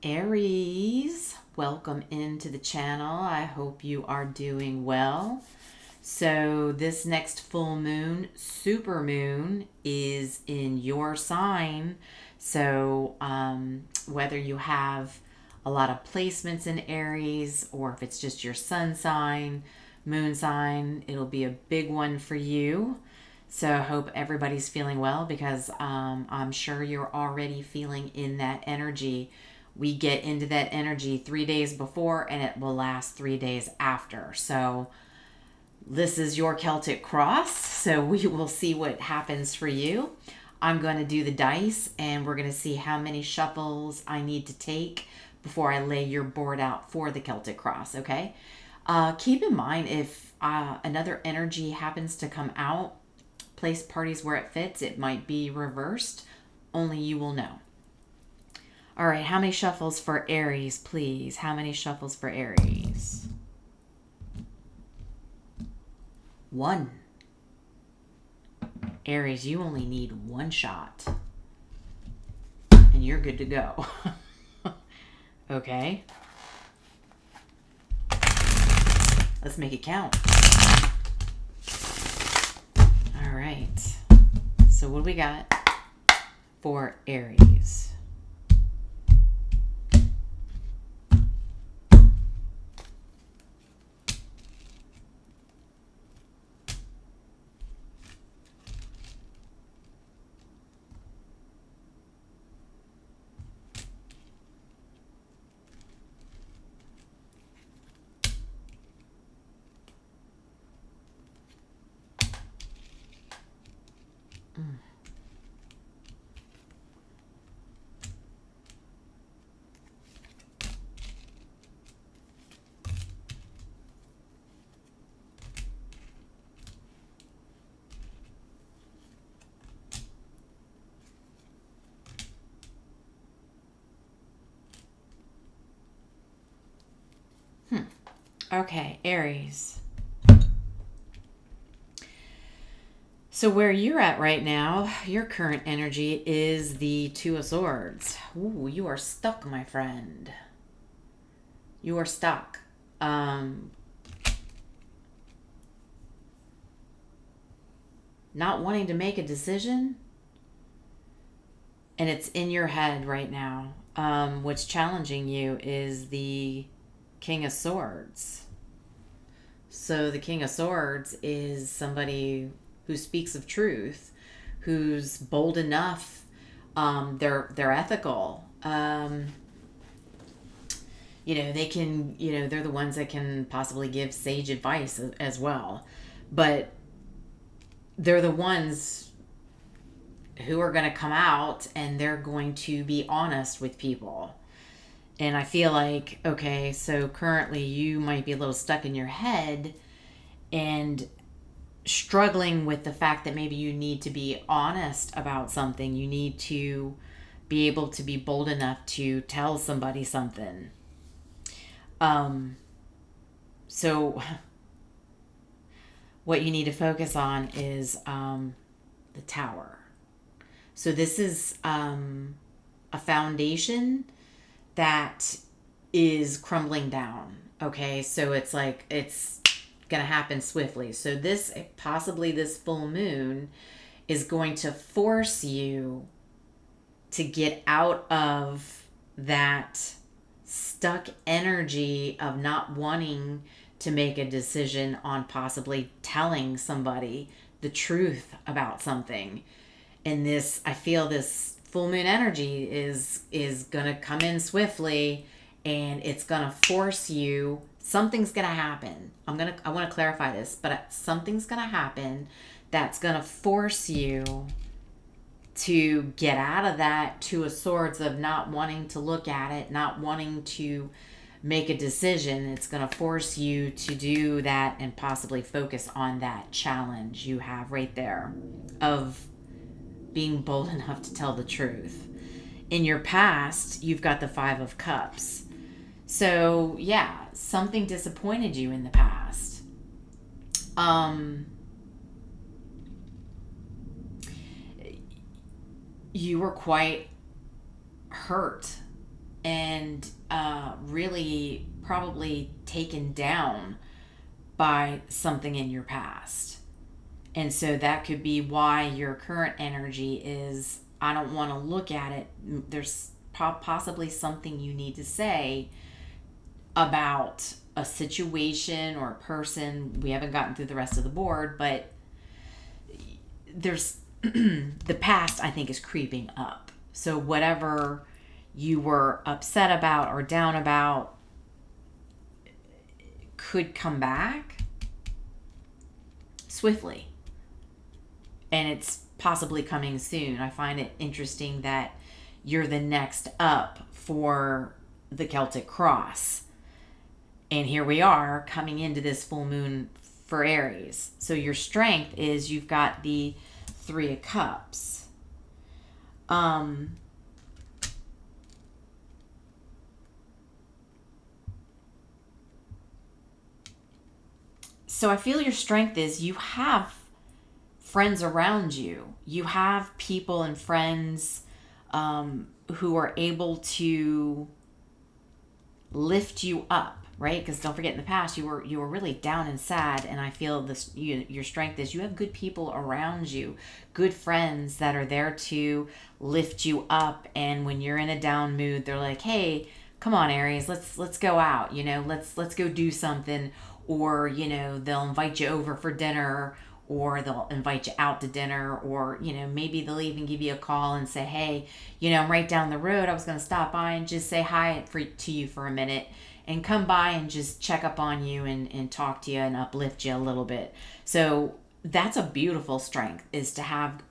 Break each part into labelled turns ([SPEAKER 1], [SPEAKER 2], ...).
[SPEAKER 1] Aries, welcome into the channel. I hope you are doing well. So this next full moon, super moon, is in your sign. So whether you have a lot of placements in Aries or if it's just your sun sign, moon sign, it'll be a big one for you. So I hope everybody's feeling well because I'm sure you're already feeling in that energy. We get into that energy 3 days before and it will last 3 days after. So this is your Celtic cross. So we will see what happens for you. I'm going to do the dice and we're going to see how many shuffles I need to take before I lay your board out for the Celtic cross. Okay. Keep in mind if another energy happens to come out, place parties where it fits. It might be reversed. Only you will know. All right, how many shuffles for Aries, please? How many shuffles for Aries? 1. Aries, you only need 1 shot. And you're good to go. Okay. Let's make it count. All right. So what do we got for Aries? Okay, Aries. So where you're at right now, your current energy is the 2 of Swords. Ooh, you are stuck, my friend. You are stuck. Not wanting to make a decision. And it's in your head right now. What's challenging you is the King of Swords. So the King of Swords is somebody who speaks of truth, who's bold enough. They're ethical. They can, they're the ones that can possibly give sage advice as well. But they're the ones who are going to come out and they're going to be honest with people. And I feel like, okay, so currently you might be a little stuck in your head and struggling with the fact that maybe you need to be honest about something. You need to be able to be bold enough to tell somebody something. So what you need to focus on is the Tower. So this is a foundation that is crumbling down. Okay, so it's like it's gonna happen swiftly. So this full moon is going to force you to get out of that stuck energy of not wanting to make a decision on possibly telling somebody the truth about something. And this, I feel this full moon energy is going to come in swiftly and it's going to force you. Something's going to happen. I want to clarify this, but something's going to happen that's going to force you to get out of that 2 of Swords of not wanting to look at it, not wanting to make a decision. It's going to force you to do that and possibly focus on that challenge you have right there of being bold enough to tell the truth. In your past, you've got the 5 of Cups. So, yeah, something disappointed you in the past. You were quite hurt and really probably taken down by something in your past. And so that could be why your current energy is, I don't want to look at it. There's possibly something you need to say about a situation or a person. We haven't gotten through the rest of the board, but there's the past, I think, is creeping up. So whatever you were upset about or down about could come back swiftly. And it's possibly coming soon. I find it interesting that you're the next up for the Celtic cross. And here we are coming into this full moon for Aries. So your strength is you've got the 3 of Cups. So I feel your strength is you have friends around you. You have people and friends who are able to lift you up, right? Because don't forget, in the past you were really down and sad, and I feel this. Your strength is you have good people around you, good friends that are there to lift you up. And when you're in a down mood, they're like, "Hey, come on, Aries, let's go out. Let's go do something." Or they'll invite you over for dinner, or they'll invite you out to dinner, or maybe they'll even give you a call and say, "Hey, I'm right down the road. I was going to stop by and just say hi to you for a minute and come by and just check up on you and talk to you and uplift you a little bit." So that's a beautiful strength, is to have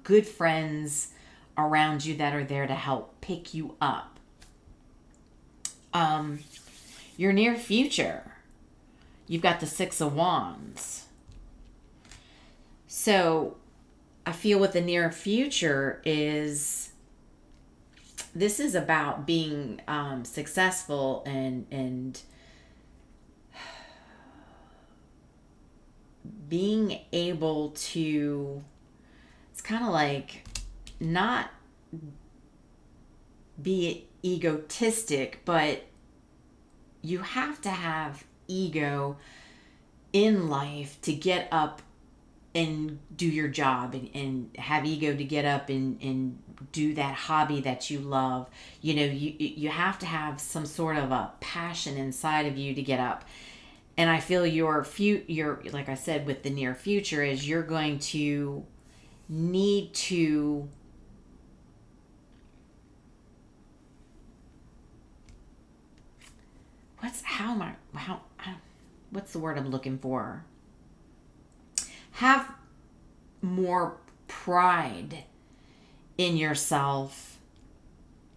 [SPEAKER 1] good friends around you that are there to help pick you up. Your near future, you've got the 6 of Wands. So I feel what the near future is, this is about being successful and being able to, it's kind of like not be egotistic, but you have to have ego in life to get up and do your job, and have ego to get up and do that hobby that you love. You have to have some sort of a passion inside of you to get up. And I feel your like I said, with the near future, is you're going to need to what's the word I'm looking for? Have more pride in yourself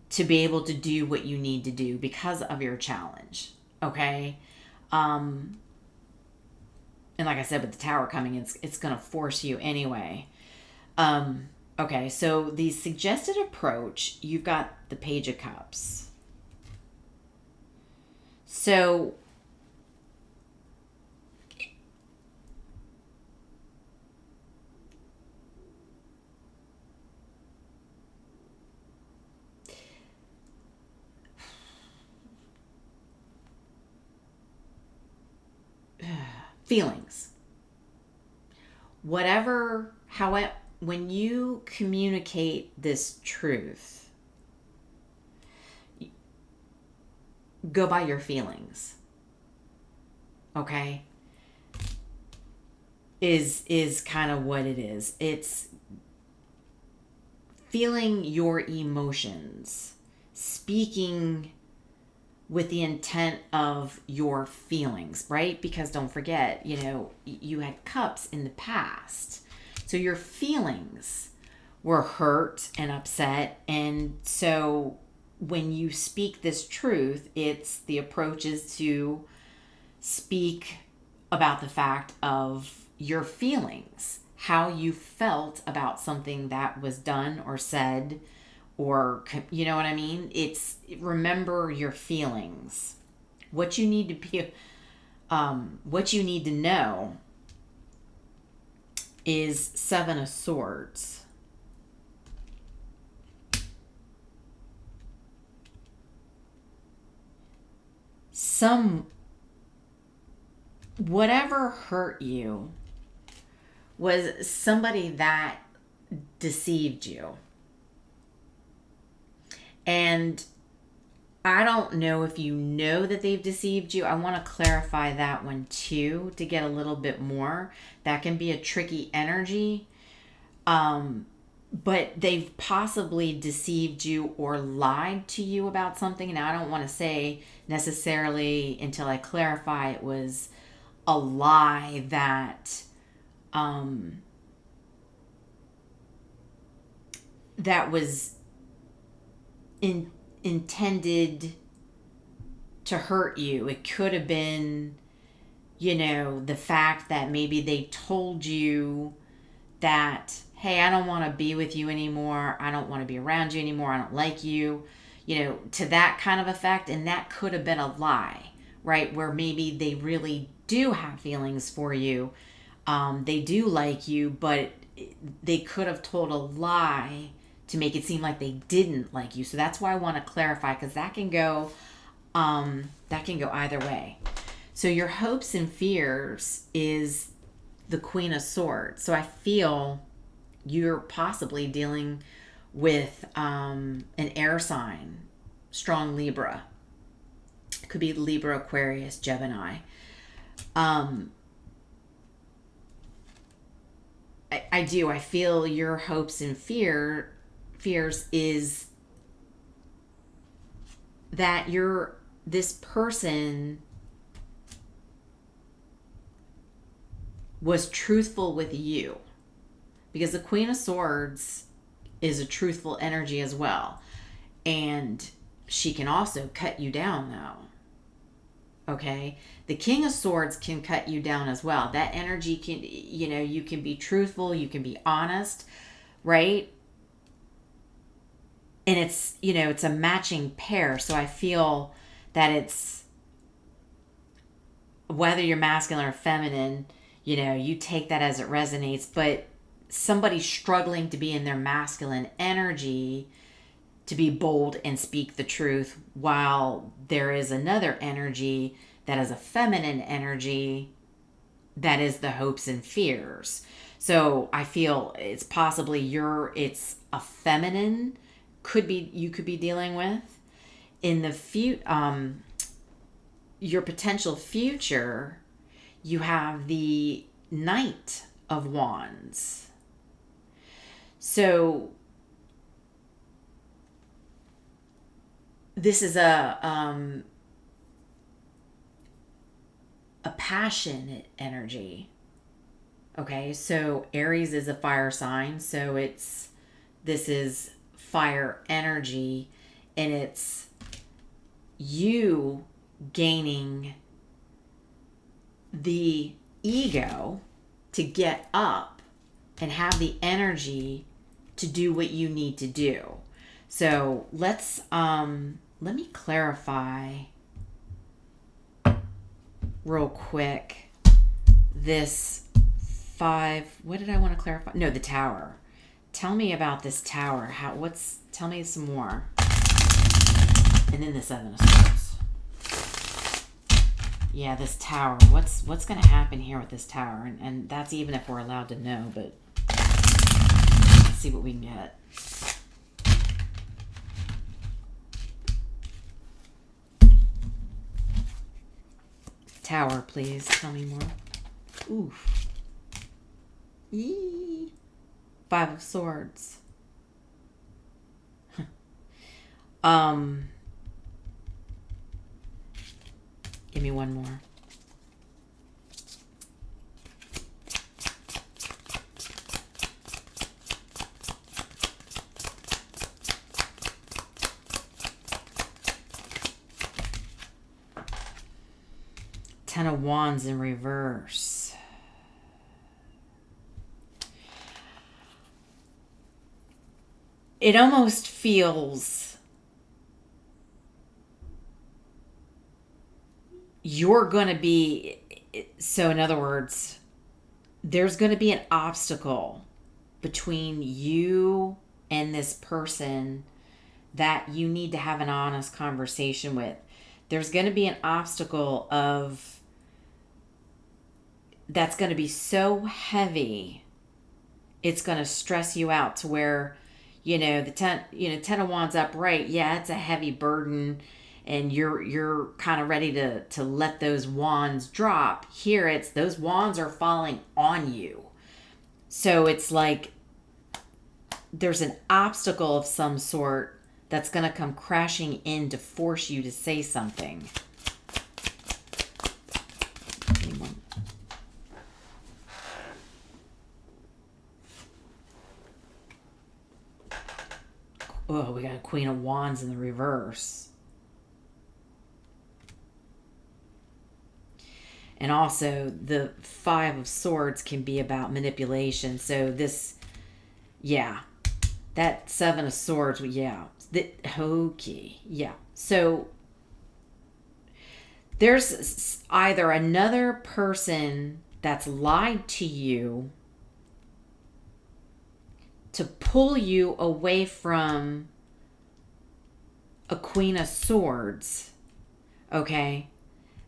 [SPEAKER 1] to be able to do what you need to do because of your challenge. Okay? And like I said, with the Tower coming, it's going to force you anyway. Okay, so the suggested approach, you've got the Page of Cups. So feelings, whatever, however, when you communicate this truth, go by your feelings. Okay? Is kind of what it is. It's feeling your emotions, speaking with the intent of your feelings, right? Because don't forget, you had cups in the past. So your feelings were hurt and upset. And so when you speak this truth, it's the approach is to speak about the fact of your feelings, how you felt about something that was done or said, or you know what I mean? It's remember your feelings. What you need to be, what you need to know is 7 of Swords. whatever hurt you was somebody that deceived you. And I don't know if you know that they've deceived you. I want to clarify that one too to get a little bit more. That can be a tricky energy. But they've possibly deceived you or lied to you about something. And I don't want to say necessarily until I clarify it was a lie that that was intended to hurt you. It could have been, the fact that maybe they told you that, hey, I don't want to be with you anymore. I don't want to be around you anymore. I don't like you, to that kind of effect. And that could have been a lie, right? Where maybe they really do have feelings for you. They do like you, but they could have told a lie to make it seem like they didn't like you. So that's why I want to clarify, because that can go either way. So your hopes and fears is the Queen of Swords. So I feel you're possibly dealing with an air sign, strong Libra. It could be Libra, Aquarius, Gemini. I do. I feel your hopes and fears is that this person was truthful with you, because the Queen of Swords is a truthful energy as well. And she can also cut you down though. Okay. The King of Swords can cut you down as well. That energy can, you can be truthful, you can be honest, right? And it's, it's a matching pair. So I feel that it's, whether you're masculine or feminine, you take that as it resonates, but somebody struggling to be in their masculine energy, to be bold and speak the truth, while there is another energy that is a feminine energy that is the hopes and fears. So I feel it's possibly it's a feminine you could be dealing with in the your potential future. You have the Knight of Wands. So this is a passionate energy. Okay, so Aries is a fire sign, so this is fire energy, and it's you gaining the ego to get up and have the energy to do what you need to do. So let me clarify real quick this 5. What did I want to clarify? No, the Tower. Tell me about this Tower. Tell me some more. And then the 7 of Swords. Yeah, this Tower. What's going to happen here with this Tower? And that's even if we're allowed to know, but let's see what we can get. Tower, please. Tell me more. Oof. Yee. 5 of Swords. Give me one more. Ten of Wands in reverse. It almost feels you're going to be, so in other words, there's going to be an obstacle between you and this person that you need to have an honest conversation with. There's going to be an obstacle of that's going to be so heavy, it's going to stress you out to where, the 10 of Wands upright, yeah, it's a heavy burden, and you're kind of ready to let those wands drop. Here, it's those wands are falling on you. So it's like there's an obstacle of some sort that's going to come crashing in to force you to say something. Oh, we got a Queen of Wands in the reverse. And also, the Five of Swords can be about manipulation. So this, yeah, that Seven of Swords, yeah. Okay, yeah. So there's either another person that's lied to you to pull you away from a Queen of Swords, okay?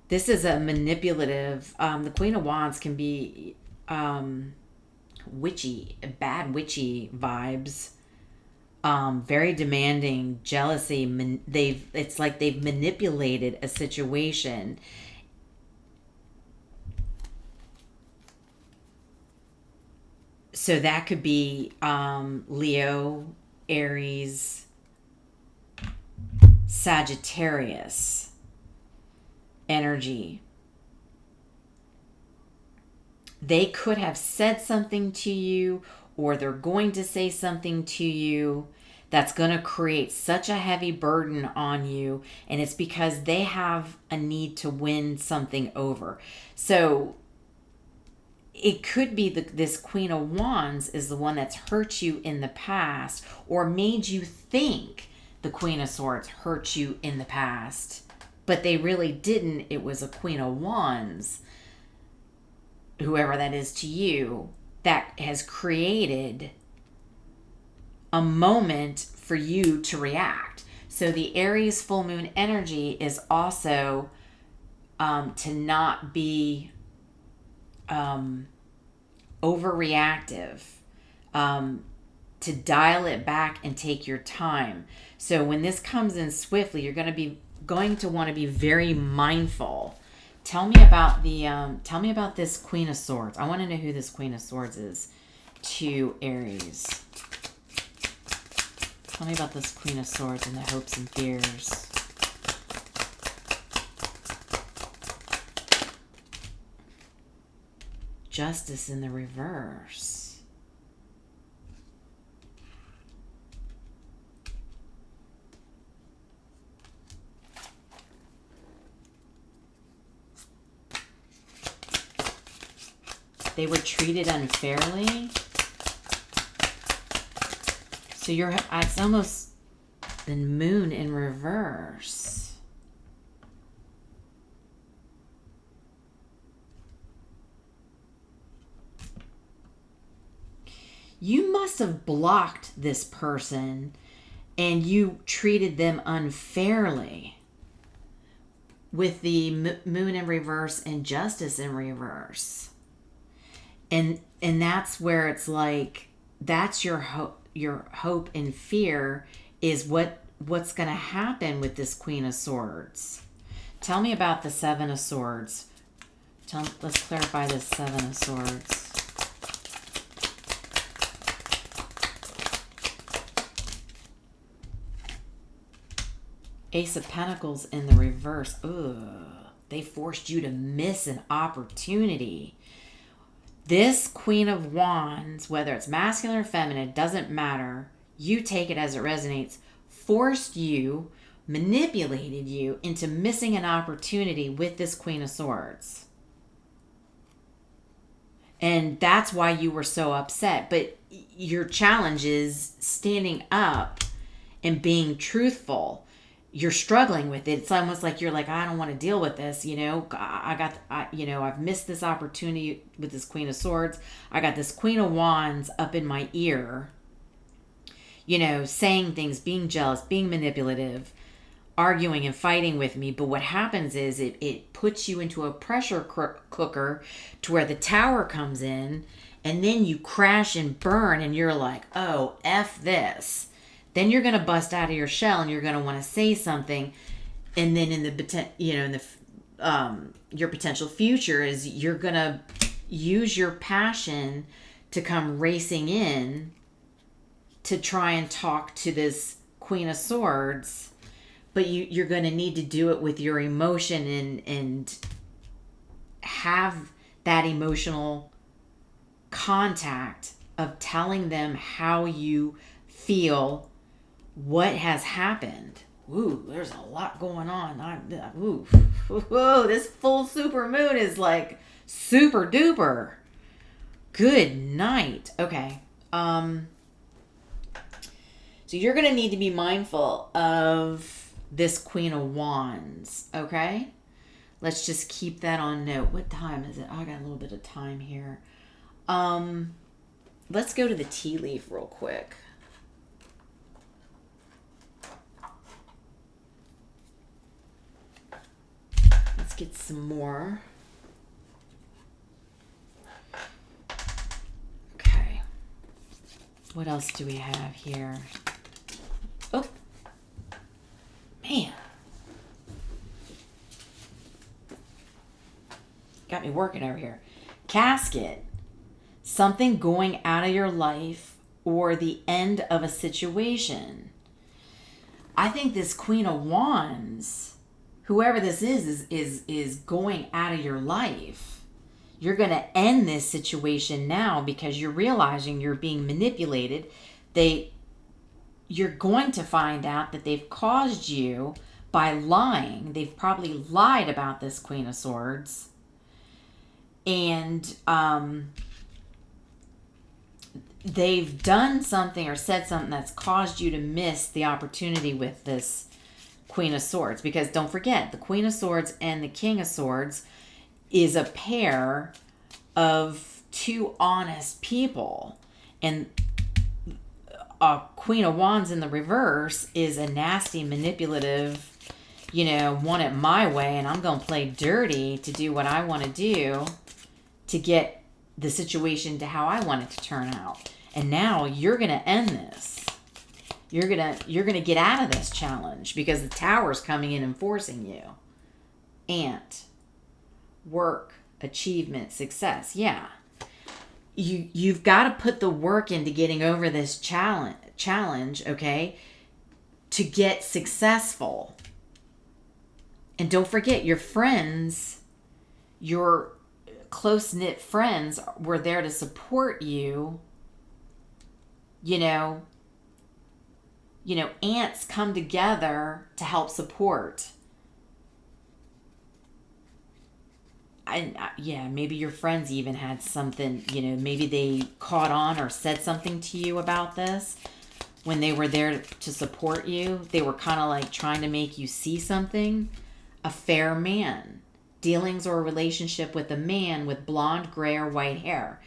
[SPEAKER 1] This is a manipulative, the Queen of Wands can be witchy, bad witchy vibes, very demanding, jealousy. It's like they've manipulated a situation. So that could be Leo, Aries, Sagittarius energy. They could have said something to you, or they're going to say something to you that's going to create such a heavy burden on you, and it's because they have a need to win something over. So it could be this Queen of Wands is the one that's hurt you in the past, or made you think the Queen of Swords hurt you in the past, but they really didn't. It was a Queen of Wands, whoever that is to you, that has created a moment for you to react. So the Aries full moon energy is also to not be overreactive, to dial it back and take your time. So when this comes in swiftly, you're going to want to be very mindful. Tell me about this Queen of Swords. I want to know who this Queen of Swords is to Aries. Tell me about this Queen of Swords and the hopes and fears. Justice in the reverse. They were treated unfairly. So it's almost the moon in reverse. You must have blocked this person and you treated them unfairly with the moon in reverse and justice in reverse. And that's where it's like, that's your hope and fear is what's going to happen with this Queen of Swords. Tell me about the Seven of Swords. Let's clarify this Seven of Swords. Ace of Pentacles in the reverse. Ugh. They forced you to miss an opportunity. This Queen of Wands, whether it's masculine or feminine, doesn't matter. You take it as it resonates. Forced you, manipulated you into missing an opportunity with this Queen of Swords. And that's why you were so upset. But your challenge is standing up and being truthful. You're struggling with it. It's almost like you're like, I don't want to deal with this. I've missed this opportunity with this Queen of Swords. I got this Queen of Wands up in my ear, saying things, being jealous, being manipulative. arguing and fighting with me. But what happens is it puts you into a pressure cooker to where the tower comes in, and then you crash and burn, and you're like, oh, F this. Then you're going to bust out of your shell, and you're going to want to say something. And then in the, your potential future is you're going to use your passion to come racing in to try and talk to this Queen of Swords. But you're going to need to do it with your emotion and have that emotional contact of telling them how you feel, what has happened. Ooh, there's a lot going on. This full super moon is like super duper. Good night. Okay. So you're going to need to be mindful of this Queen of Wands. Okay. Let's just keep that on note. What time is it? I got a little bit of time here. Let's go to the tea leaf real quick. Let's get some more. Okay. What else do we have here? Oh, man. Got me working over here. Casket. Something going out of your life or the end of a situation. I think this Queen of Wands, whoever this is going out of your life. You're going to end this situation now because you're realizing you're being manipulated. You're going to find out that they've caused you by lying. They've probably lied about this Queen of Swords. And they've done something or said something that's caused you to miss the opportunity with this Queen of Swords. Because don't forget, the Queen of Swords and the King of Swords is a pair of two honest people. And a Queen of Wands in the reverse is a nasty, manipulative, want it my way, and I'm going to play dirty to do what I want to do to get the situation to how I want it to turn out. And now you're going to end this. You're going to get out of this challenge because the tower's coming in and forcing you. Ant, work, achievement, success. Yeah. You've got to put the work into getting over this challenge, okay? To get successful. And don't forget, your friends, your close-knit friends were there to support you. Ants come together to help support. Maybe your friends even had something, maybe they caught on or said something to you about this when they were there to support you. They were kind of like trying to make you see something. A fair man. Dealings or a relationship with a man with blonde, gray, or white hair.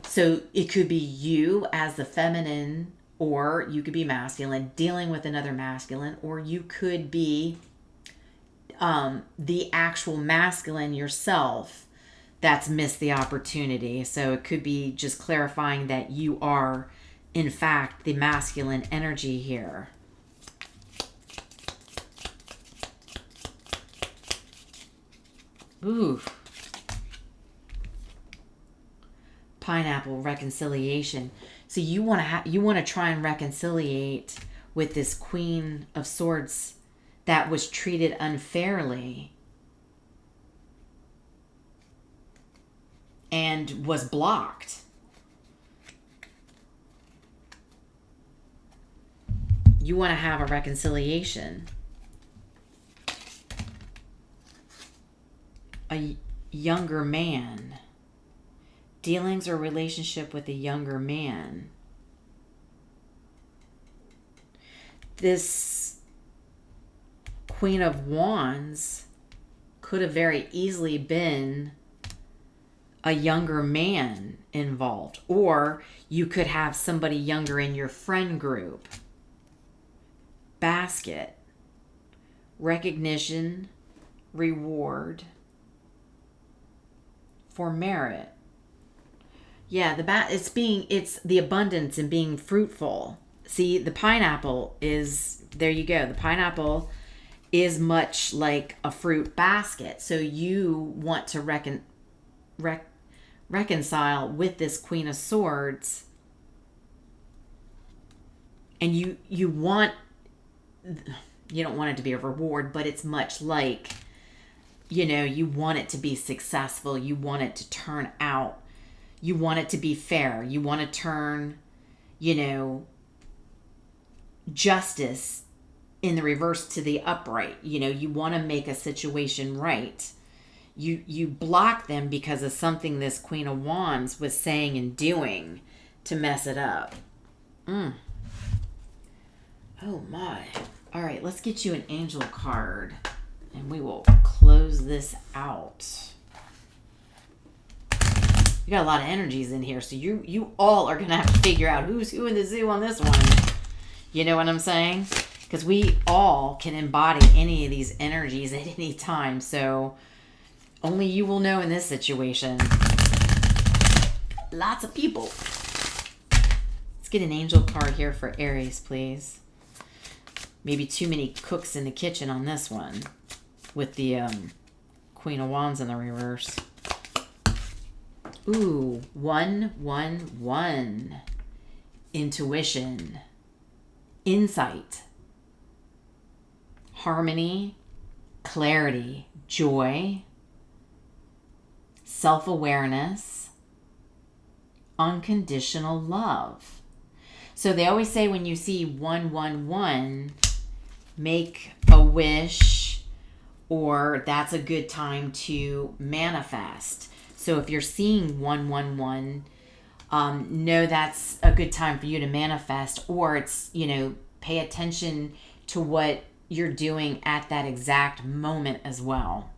[SPEAKER 1] So it could be you as the feminine, or you could be masculine, dealing with another masculine, or you could be the actual masculine yourself that's missed the opportunity. So it could be just clarifying that you are, in fact, the masculine energy here. Ooh. Pineapple, reconciliation. So you want to try and reconciliate with this Queen of Swords that was treated unfairly and was blocked. You want to have a reconciliation. A younger man. Dealings or relationship with a younger man. This Queen of Wands could have very easily been a younger man involved. Or you could have somebody younger in your friend group. Basket. recognition, reward, for merit. Yeah, it's the abundance and being fruitful. See, the pineapple is, there you go. The pineapple is much like a fruit basket. So you want to reconcile with this Queen of Swords, and you don't want it to be a reward, but it's much like, you want it to be successful. You want it to turn out. You want it to be fair. You want to turn, justice in the reverse to the upright. You want to make a situation right. You block them because of something this Queen of Wands was saying and doing to mess it up. Oh my. All right, let's get you an angel card and we will close this out. You got a lot of energies in here, so you all are going to have to figure out who's who in the zoo on this one. You know what I'm saying? Because we all can embody any of these energies at any time, so only you will know in this situation. Lots of people. Let's get an angel card here for Aries, please. Maybe too many cooks in the kitchen on this one with the Queen of Wands in the reverse. Ooh, 111. Intuition, insight, harmony, clarity, joy, self-awareness, unconditional love. So they always say when you see 111, make a wish, or that's a good time to manifest. So if you're seeing 111, know that's a good time for you to manifest, or it's, pay attention to what you're doing at that exact moment as well.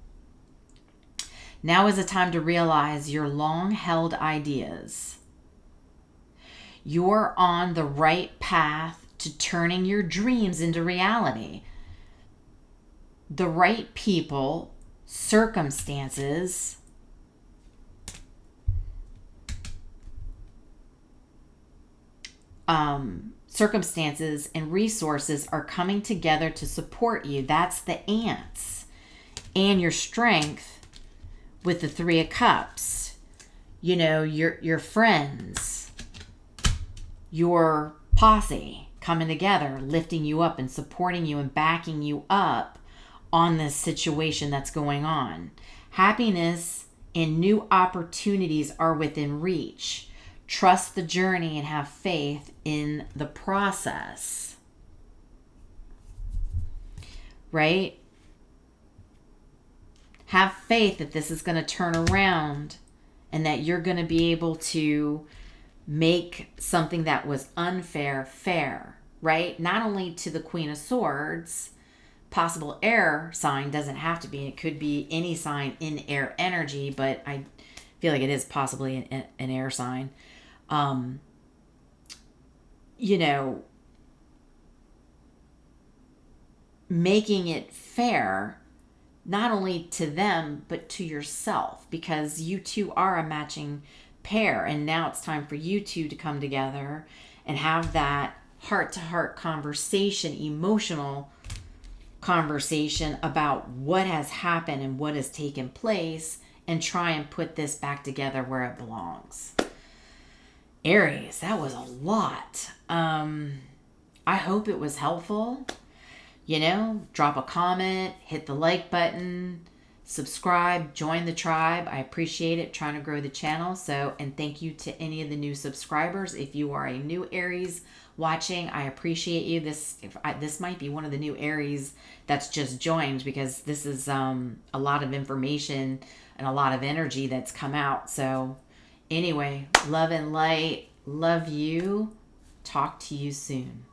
[SPEAKER 1] Now is a time to realize your long-held ideas. You're on the right path to turning your dreams into reality. The right people, circumstances, and resources are coming together to support you. That's the ants. And your strength with the Three of Cups. Your friends, your posse coming together, lifting you up and supporting you and backing you up on this situation that's going on. Happiness and new opportunities are within reach. Trust the journey and have faith in the process. Right? Have faith that this is going to turn around and that you're going to be able to make something that was unfair, fair. Right? Not only to the Queen of Swords, possible air sign, doesn't have to be. It could be any sign in air energy, but I feel like it is possibly an air sign. Making it fair, not only to them, but to yourself, because you two are a matching pair. And now it's time for you two to come together and have that heart-to-heart conversation, emotional conversation about what has happened and what has taken place, and try and put this back together where it belongs. Aries, that was a lot. I hope it was helpful. Drop a comment, hit the like button, subscribe, join the tribe. I appreciate it, trying to grow the channel. And thank you to any of the new subscribers. If you are a new Aries watching, I appreciate you. This might be one of the new Aries that's just joined, because this is a lot of information and a lot of energy that's come out. So anyway, love and light. Love you. Talk to you soon.